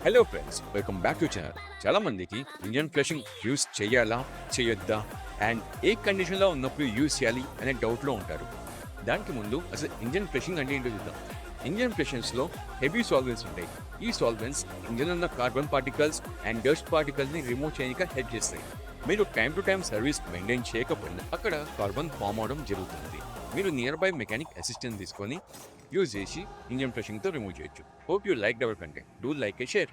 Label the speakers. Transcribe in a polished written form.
Speaker 1: Hello friends, welcome back to channel. చాలా మందికి engine flushing use చేయాలా చేయొద్దా అండ్ ఏ కండిషన్లో ఉన్నప్పుడు యూస్ చేయాలి అనే డౌట్లో ఉంటారు. దానికి ముందు అసలు ఇంజన్ ఫ్లషింగ్ అంటే ఏంటో చూద్దాం. ఇంజన్ ఫ్లషింగ్స్లో హెవీ సాల్వెంట్స్ ఉంటాయి. ఈ సాల్వెంట్స్ ఇంజన్ ఉన్న కార్బన్ పార్టికల్స్ అండ్ డస్ట్ పార్టికల్స్ని రిమూవ్ చేయడానికి హెల్ప్ చేస్తాయి. మీరు time to time service maintain చేయకపోయినా అక్కడ కార్బన్ ఫామ్ అవడం జరుగుతుంది. మీరు నియర్ బై మెకానిక్ అసిస్టెన్స్ తీసుకొని యూజ్ చేసి ఇంజన్ ఫ్లషింగ్తో రిమూవ్ చేయొచ్చు. Hope you like our content. Do like and share.